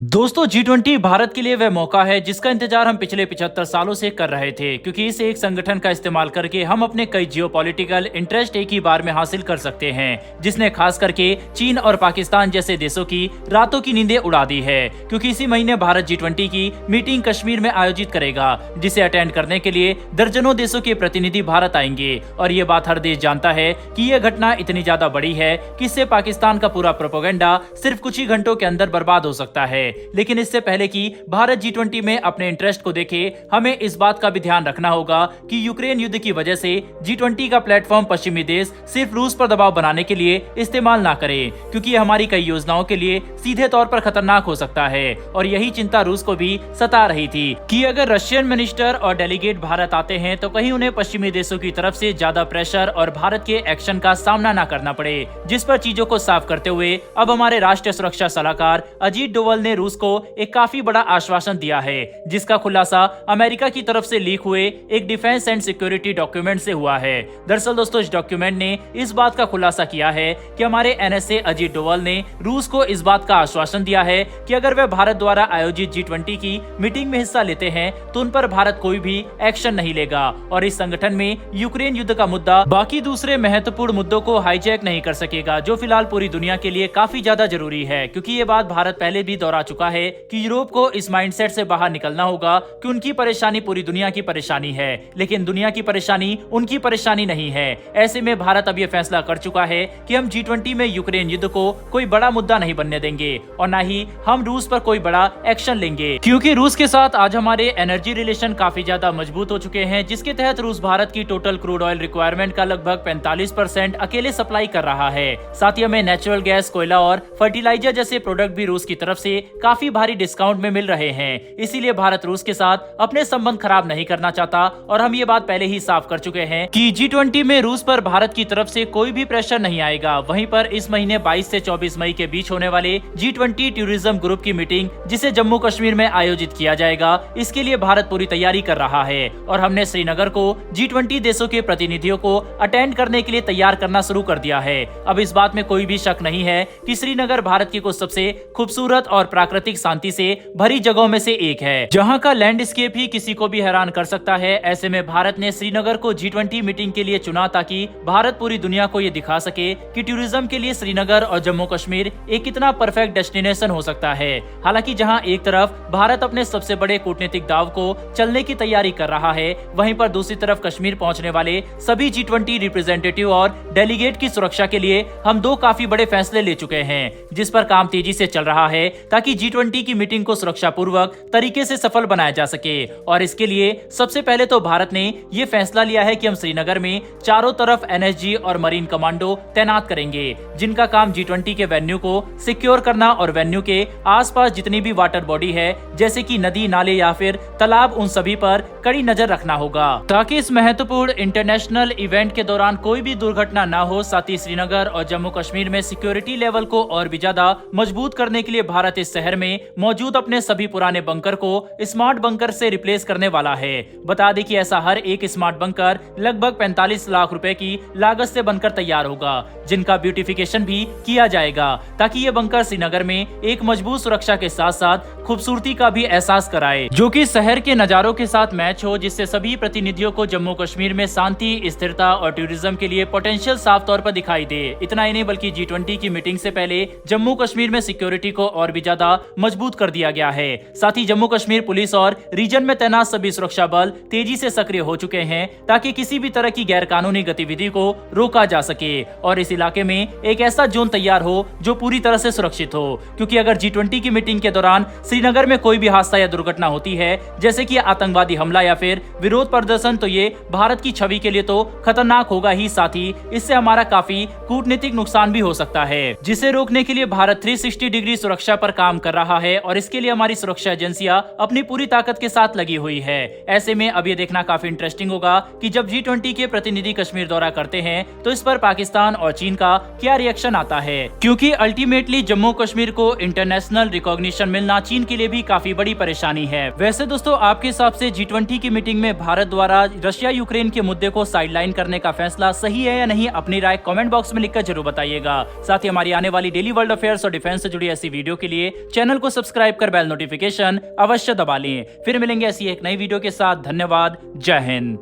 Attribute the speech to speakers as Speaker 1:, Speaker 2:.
Speaker 1: दोस्तों G20 भारत के लिए वह मौका है जिसका इंतजार हम पिछले 75 सालों से कर रहे थे, क्योंकि इस एक संगठन का इस्तेमाल करके हम अपने कई जियोपॉलिटिकल इंटरेस्ट एक ही बार में हासिल कर सकते हैं, जिसने खास करके चीन और पाकिस्तान जैसे देशों की रातों की नींदें उड़ा दी है। क्योंकि इसी महीने भारत G20 की मीटिंग कश्मीर में आयोजित करेगा, जिसे अटेंड करने के लिए दर्जनों देशों के प्रतिनिधि भारत आएंगे। और ये बात हर देश जानता है कि यह घटना इतनी ज्यादा बड़ी है कि इससे पाकिस्तान का पूरा प्रोपेगेंडा सिर्फ कुछ ही घंटों के अंदर बर्बाद हो सकता है। लेकिन इससे पहले कि भारत G20 में अपने इंटरेस्ट को देखे, हमें इस बात का भी ध्यान रखना होगा कि यूक्रेन युद्ध की वजह से G20 का प्लेटफॉर्म पश्चिमी देश सिर्फ रूस पर दबाव बनाने के लिए इस्तेमाल ना करें, क्योंकि यह हमारी कई योजनाओं के लिए सीधे तौर पर खतरनाक हो सकता है। और यही चिंता रूस को भी सता रही थी कि अगर रशियन मिनिस्टर और डेलीगेट भारत आते हैं तो कहीं उन्हें पश्चिमी देशों की तरफ से ज्यादा प्रेशर और भारत के एक्शन का सामना न करना पड़े। जिस पर चीजों को साफ करते हुए अब हमारे राष्ट्रीय सुरक्षा सलाहकार अजीत डोवल ने रूस को एक काफी बड़ा आश्वासन दिया है, जिसका खुलासा अमेरिका की तरफ से लीक हुए एक डिफेंस एंड सिक्योरिटी डॉक्यूमेंट से हुआ है। दरअसल दोस्तों, इस डॉक्यूमेंट ने इस बात का खुलासा किया है कि हमारे NSA अजीत डोवल ने रूस को इस बात का आश्वासन दिया है कि अगर वे भारत द्वारा आयोजित G20 की मीटिंग में हिस्सा लेते हैं तो उन पर भारत कोई भी एक्शन नहीं लेगा और इस संगठन में यूक्रेन युद्ध का मुद्दा बाकी दूसरे महत्वपूर्ण मुद्दों को हाईजैक नहीं कर सकेगा, जो फिलहाल पूरी दुनिया के लिए काफी ज्यादा जरूरी है। क्योंकि ये बात भारत पहले भी दोहरा चुका है कि यूरोप को इस माइंडसेट से बाहर निकलना होगा कि उनकी परेशानी पूरी दुनिया की परेशानी है, लेकिन दुनिया की परेशानी उनकी परेशानी नहीं है। ऐसे में भारत अब यह फैसला कर चुका है कि हम G20 में यूक्रेन युद्ध को कोई बड़ा मुद्दा नहीं बनने देंगे और न ही हम रूस पर कोई बड़ा एक्शन लेंगे, क्योंकि रूस के साथ आज हमारे एनर्जी रिलेशन काफी ज्यादा मजबूत हो चुके हैं, जिसके तहत रूस भारत की टोटल क्रूड ऑयल रिक्वायरमेंट का लगभग 45% अकेले सप्लाई कर रहा है। साथ ही हमें नेचुरल गैस, कोयला और फर्टिलाइजर जैसे प्रोडक्ट भी रूस की तरफ से काफी भारी डिस्काउंट में मिल रहे हैं। इसीलिए भारत रूस के साथ अपने संबंध खराब नहीं करना चाहता और हम ये बात पहले ही साफ कर चुके हैं कि G20 में रूस पर भारत की तरफ से कोई भी प्रेशर नहीं आएगा। वहीं पर इस महीने 22 से 24 मई के बीच होने वाले G20 टूरिज्म ग्रुप की मीटिंग, जिसे जम्मू कश्मीर में आयोजित किया जाएगा, इसके लिए भारत पूरी तैयारी कर रहा है और हमने श्रीनगर को G20 देशों के प्रतिनिधियों को अटेंड करने के लिए तैयार करना शुरू कर दिया है। अब इस बात में कोई भी शक नहीं है कि श्रीनगर भारत की कुछ सबसे खूबसूरत और प्राकृतिक शांति से भरी जगहों में से एक है, जहां का लैंडस्केप ही किसी को भी हैरान कर सकता है। ऐसे में भारत ने श्रीनगर को G20 मीटिंग के लिए चुना ताकि भारत पूरी दुनिया को ये दिखा सके कि टूरिज्म के लिए श्रीनगर और जम्मू कश्मीर एक कितना परफेक्ट डेस्टिनेशन हो सकता है। हालांकि जहां एक तरफ भारत अपने सबसे बड़े कूटनीतिक दाव को चलने की तैयारी कर रहा है, वहीं पर दूसरी तरफ कश्मीर पहुंचने वाले सभी G20 रिप्रेजेंटेटिव और डेलीगेट की सुरक्षा के लिए हम दो काफी बड़े फैसले ले चुके हैं, जिस पर काम तेजी से चल रहा है ताकि G20 की मीटिंग को सुरक्षा पूर्वक तरीके से सफल बनाया जा सके। और इसके लिए सबसे पहले तो भारत ने ये फैसला लिया है कि हम श्रीनगर में चारों तरफ NSG और मरीन कमांडो तैनात करेंगे, जिनका काम G20 के वेन्यू को सिक्योर करना और वेन्यू के आसपास जितनी भी वाटर बॉडी है, जैसे कि नदी, नाले या फिर तालाब, उन सभी पर कड़ी नजर रखना होगा ताकि इस महत्वपूर्ण इंटरनेशनल इवेंट के दौरान कोई भी दुर्घटना न हो। साथ ही श्रीनगर और जम्मू कश्मीर में सिक्योरिटी लेवल को और भी ज्यादा मजबूत करने के लिए भारत इस शहर में मौजूद अपने सभी पुराने बंकर को स्मार्ट बंकर से रिप्लेस करने वाला है। बता दें कि ऐसा हर एक स्मार्ट बंकर लगभग 45 लाख रुपए की लागत से बनकर तैयार होगा, जिनका ब्यूटिफिकेशन भी किया जाएगा ताकि ये बंकर श्रीनगर में एक मजबूत सुरक्षा के साथ साथ खूबसूरती का भी एहसास कराए, जो कि शहर के नजारों के साथ मैच हो, जिससे सभी प्रतिनिधियों को जम्मू कश्मीर में शांति, स्थिरता और टूरिज्म के लिए पोटेंशियल साफ तौर पर दिखाई दे। इतना ही नहीं बल्कि G20 की मीटिंग से पहले जम्मू कश्मीर में सिक्योरिटी को और भी ज्यादा मजबूत कर दिया गया है। साथ ही जम्मू कश्मीर पुलिस और रीजन में तैनात सभी सुरक्षा बल तेजी से सक्रिय हो चुके हैं ताकि किसी भी तरह की गैरकानूनी गतिविधि को रोका जा सके और इस इलाके में एक ऐसा जोन तैयार हो जो पूरी तरह से सुरक्षित हो। क्योंकि अगर G20 की मीटिंग के दौरान श्रीनगर में कोई भी हादसा या दुर्घटना होती है, जैसे कि आतंकवादी हमला या फिर विरोध प्रदर्शन, तो ये भारत की छवि के लिए तो खतरनाक होगा ही, साथ ही इससे हमारा काफी कूटनीतिक नुकसान भी हो सकता है, जिसे रोकने के लिए भारत 360 डिग्री सुरक्षा पर काम कर रहा है और इसके लिए हमारी सुरक्षा एजेंसियां अपनी पूरी ताकत के साथ लगी हुई है। ऐसे में अब ये देखना काफी इंटरेस्टिंग होगा कि जब G20 के प्रतिनिधि कश्मीर दौरा करते हैं तो इस पर पाकिस्तान और चीन का क्या रिएक्शन आता है, क्योंकि अल्टीमेटली जम्मू कश्मीर को इंटरनेशनल रिकॉग्निशन मिलना चीन के लिए भी काफी बड़ी परेशानी है। वैसे दोस्तों, आपके हिसाब से G20 की मीटिंग में भारत द्वारा रशिया यूक्रेन के मुद्दे को साइडलाइन करने का फैसला सही है या नहीं, अपनी राय कमेंट बॉक्स में लिखकर जरूर बताइएगा। साथ ही हमारी आने वाली डेली वर्ल्ड अफेयर्स और डिफेंस से जुड़ी ऐसी वीडियो के लिए चैनल को सब्सक्राइब कर बेल नोटिफिकेशन अवश्य दबा लें। फिर मिलेंगे ऐसी एक नई वीडियो के साथ। धन्यवाद। जय हिंद।